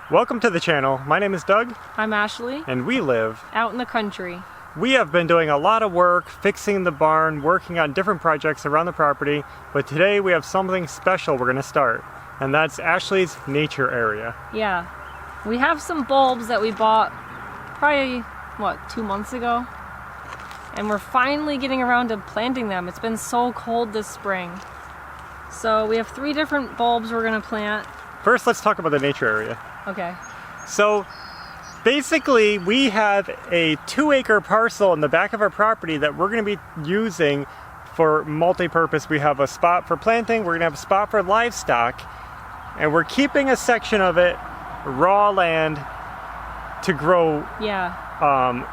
Welcome to the channel. My name is Doug. I'm Ashley. And we live out in the country. We have been doing a lot of work fixing the barn, working on different projects around the property, but today we have something special we're going to start, and that's Ashley's nature area. Yeah. We have some bulbs that we bought probably, 2 months ago? And we're finally getting around to planting them. It's been so cold this spring. So we have 3 different bulbs we're going to plant. First, let's talk about the nature area. Okay. So basically, we have a 2-acre parcel in the back of our property that we're going to be using for multi-purpose. We have a spot for planting, we're going to have a spot for livestock, and we're keeping a section of it raw land to grow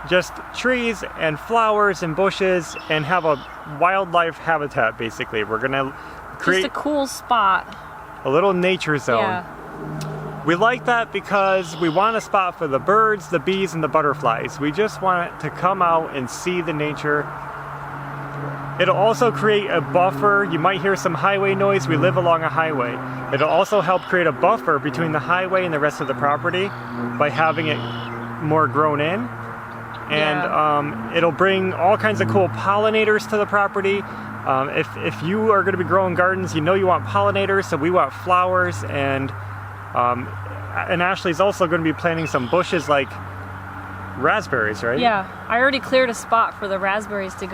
just trees and flowers and bushes and have a wildlife habitat. Basically, we're going to create just a cool spot, a little nature zone. Yeah. We like that because we want a spot for the birds, the bees, and the butterflies. We just want it to come out and see the nature. It'll also create a buffer. You might hear some highway noise. We live along a highway. It'll also help create a buffer between the highway and the rest of the property by having it more grown in. And it'll bring all kinds of cool pollinators to the property. If you are going to be growing gardens, you know you want pollinators, so we want flowers, and Ashley's also going to be planting some bushes like raspberries, right? Yeah, I already cleared a spot for the raspberries to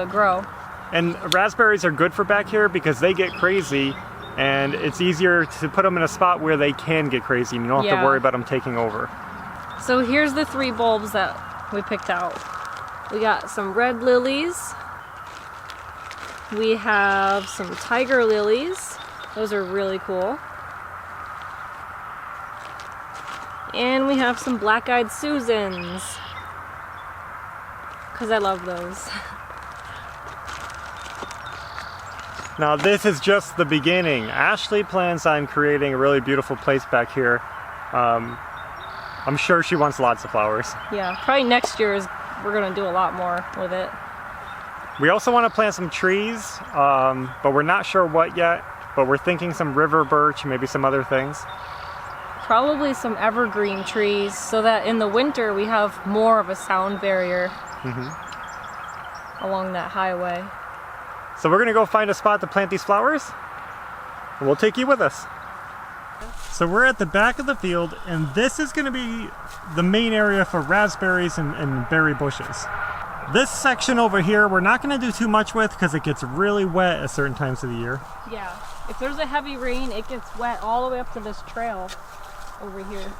grow. And raspberries are good for back here because they get crazy, and it's easier to put them in a spot where they can get crazy and you don't have to worry about them taking over. So here's the 3 bulbs that we picked out. We got some red lilies. We have some tiger lilies. Those are really cool. And we have some black-eyed Susans, because I love those. Now this is just the beginning. Ashley plans on creating a really beautiful place back here. I'm sure she wants lots of flowers. Yeah, probably next year we're going to do a lot more with it. We also want to plant some trees, but we're not sure what yet. But we're thinking some river birch, maybe some other things. Probably some evergreen trees, so that in the winter we have more of a sound barrier along that highway. So we're going to go find a spot to plant these flowers, and we'll take you with us. So we're at the back of the field, and this is going to be the main area for raspberries and berry bushes. This section over here, we're not going to do too much with because it gets really wet at certain times of the year. Yeah, if there's a heavy rain, it gets wet all the way up to this trail over here.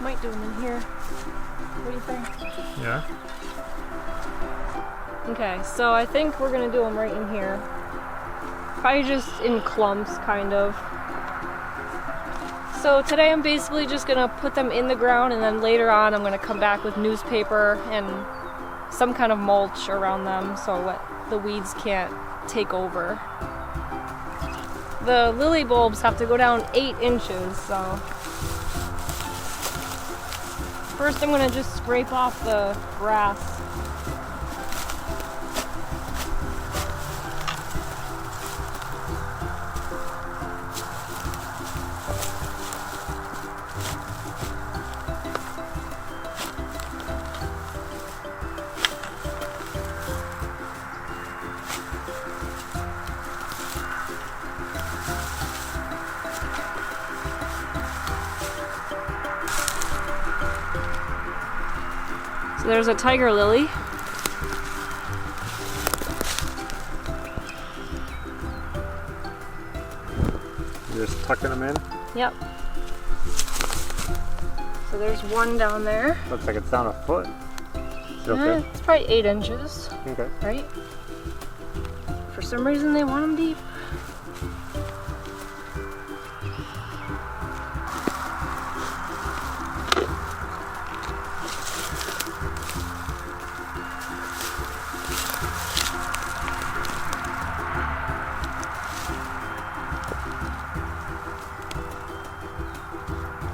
Might do them in here. What do you think? Yeah. Okay, so I think we're gonna do them right in here. Probably just in clumps, kind of. So today I'm basically just gonna put them in the ground, and then later on I'm gonna come back with newspaper and some kind of mulch around them so the weeds can't take over. The lily bulbs have to go down 8 inches, so first I'm gonna just scrape off the grass. So there's a tiger lily. You're just tucking them in? Yep. So there's one down there. Looks like it's down a foot. Is it okay? It's probably 8 inches. Okay. Right? For some reason they want them deep.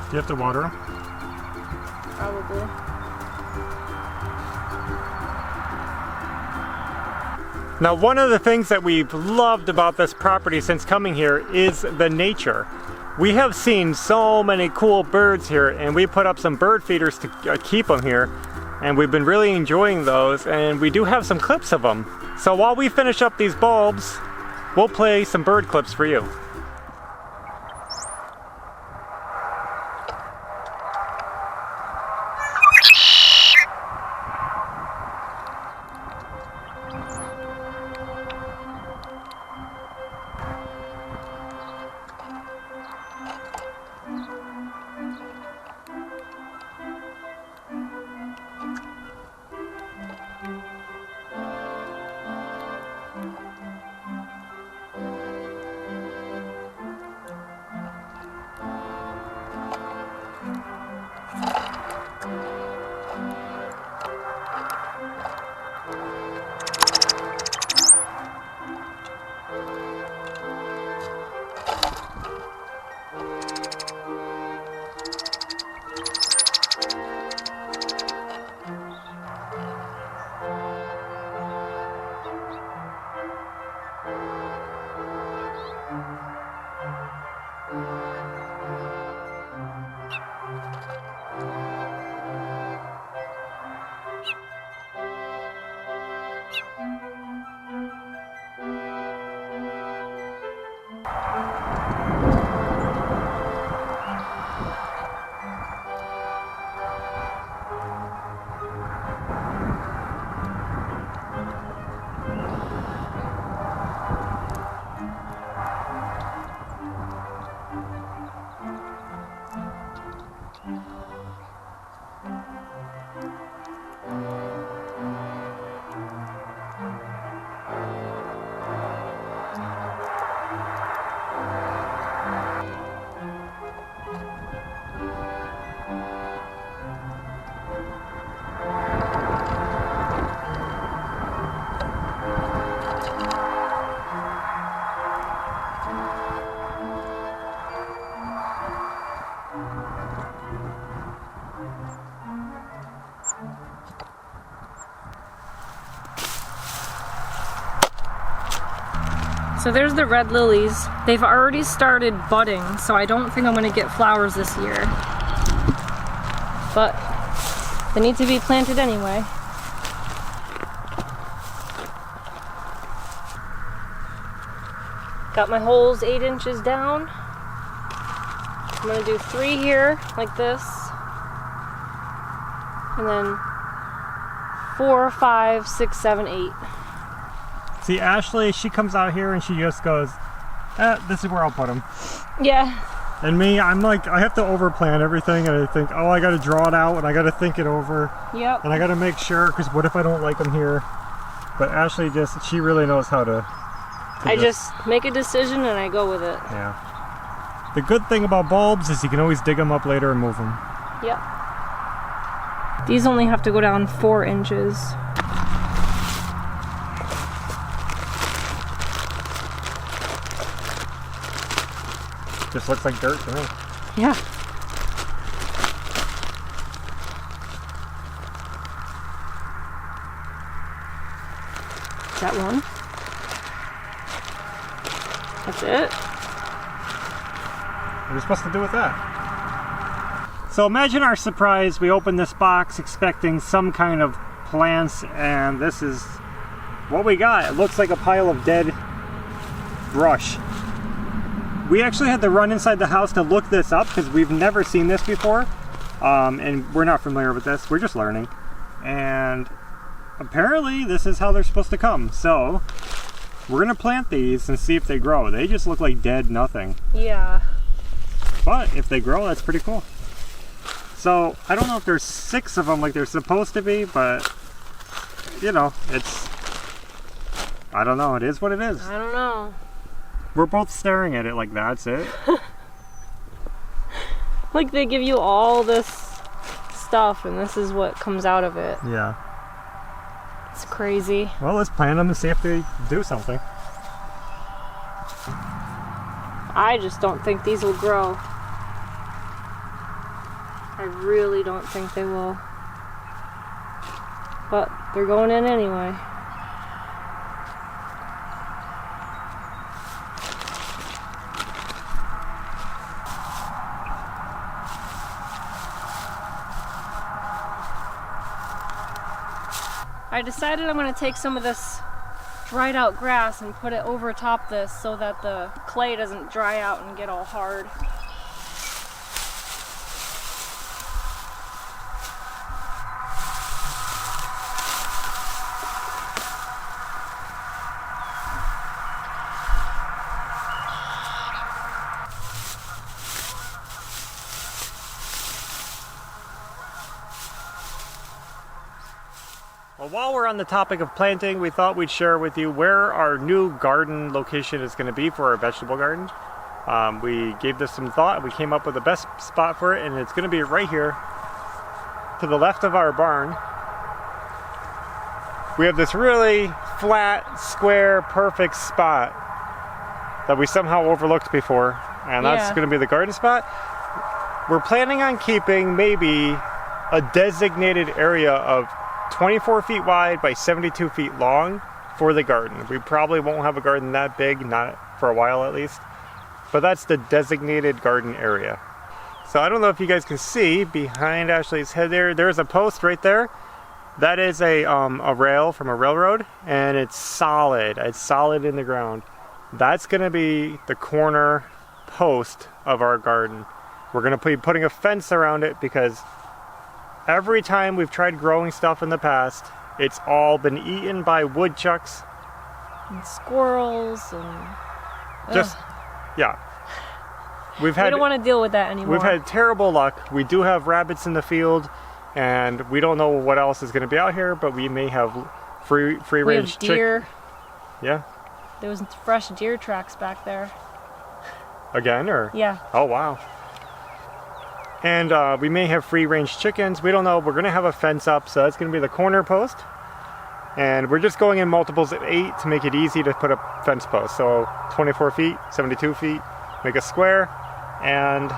Do you have to water them? Probably. Now, one of the things that we've loved about this property since coming here is the nature. We have seen so many cool birds here, and we put up some bird feeders to keep them here, and we've been really enjoying those, and we do have some clips of them. So while we finish up these bulbs, we'll play some bird clips for you. So there's the red lilies. They've already started budding, so I don't think I'm gonna get flowers this year. But they need to be planted anyway. Got my holes 8 inches down. I'm gonna do 3 here, like this. And then 4, 5, 6, 7, 8. See, Ashley, she comes out here and she just goes, this is where I'll put them. Yeah. And me, I'm like, I have to overplan everything, and I think, oh, I gotta draw it out, and I gotta think it over. Yep. And I gotta make sure, because what if I don't like them here? But Ashley she really knows how to I just make a decision and I go with it. Yeah. The good thing about bulbs is you can always dig them up later and move them. Yep. These only have to go down 4 inches. Just looks like dirt to me. Yeah. Is that one? That's it? What are we supposed to do with that? So imagine our surprise. We open this box expecting some kind of plants, and this is what we got. It looks like a pile of dead brush. We actually had to run inside the house to look this up because we've never seen this before, and we're not familiar with this. We're just learning, and apparently this is how they're supposed to come. So we're gonna plant these and see if they grow. They just look like dead nothing. Yeah. But if they grow, that's pretty cool. So I don't know if there's 6 of them like they're supposed to be, but you know, I don't know. It is what it is. I don't know. We're both staring at it like that's it. Like they give you all this stuff and this is what comes out of it. Yeah. It's crazy. Well, let's plant them and see if they do something. I just don't think these will grow. I really don't think they will. But they're going in anyway. I decided I'm going to take some of this dried out grass and put it over top this so that the clay doesn't dry out and get all hard. Well, while we're on the topic of planting, we thought we'd share with you where our new garden location is going to be for our vegetable garden. We gave this some thought and we came up with the best spot for it, and it's going to be right here to the left of our barn. We have this really flat, square, perfect spot that we somehow overlooked before, and that's going to be the garden spot. We're planning on keeping maybe a designated area of 24 feet wide by 72 feet long for the garden. We probably won't have a garden that big, not for a while at least, but that's the designated garden area. So I don't know if you guys can see behind Ashley's head there's a post right there. That is a rail from a railroad, and it's solid in the ground. That's going to be the corner post of our garden. We're going to be putting a fence around it because every time we've tried growing stuff in the past, it's all been eaten by woodchucks. And squirrels and... Just, yeah. We don't want to deal with that anymore. We've had terrible luck. We do have rabbits in the field, and we don't know what else is going to be out here, but we may have free range deer. Yeah. There was fresh deer tracks back there. Again, or? Yeah. Oh, wow. And we may have free-range chickens. We don't know. We're going to have a fence up, so that's going to be the corner post. And we're just going in multiples of 8 to make it easy to put a fence post. So 24 feet, 72 feet, make a square. And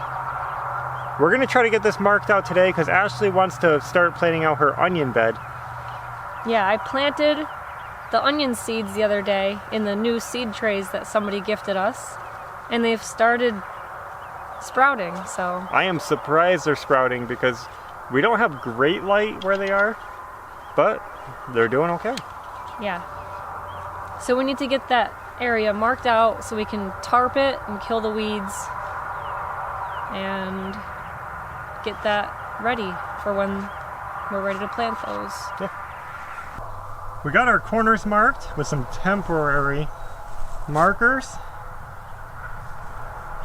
we're going to try to get this marked out today because Ashley wants to start planting out her onion bed. Yeah, I planted the onion seeds the other day in the new seed trays that somebody gifted us. And they've started sprouting, so I am surprised they're sprouting because we don't have great light where they are, but they're doing okay. Yeah. So we need to get that area marked out so we can tarp it and kill the weeds and get that ready for when we're ready to plant those. Yeah. We got our corners marked with some temporary markers.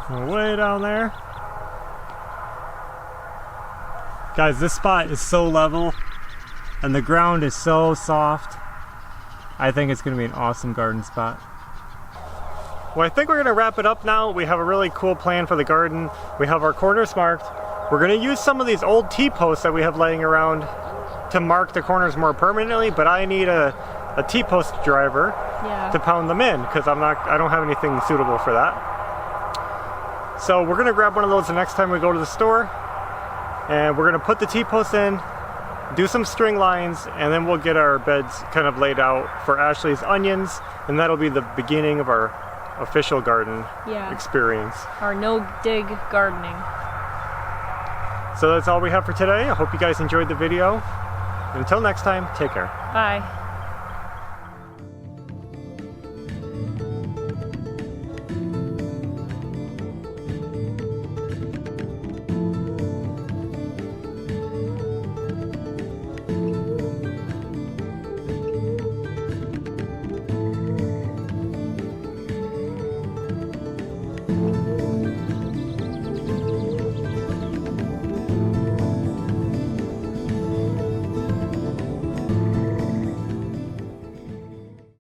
Way down there. Guys, this spot is so level and the ground is so soft. I think it's going to be an awesome garden spot. Well, I think we're going to wrap it up now. We have a really cool plan for the garden. We have our corners marked. We're going to use some of these old T-posts that we have laying around to mark the corners more permanently, but I need a T-post driver to pound them in because I don't have anything suitable for that. So we're gonna grab one of those the next time we go to the store, and we're gonna put the T-post in, do some string lines, and then we'll get our beds kind of laid out for Ashley's onions, and that'll be the beginning of our official garden experience. Our no-dig gardening. So that's all we have for today. I hope you guys enjoyed the video. Until next time, take care. Bye.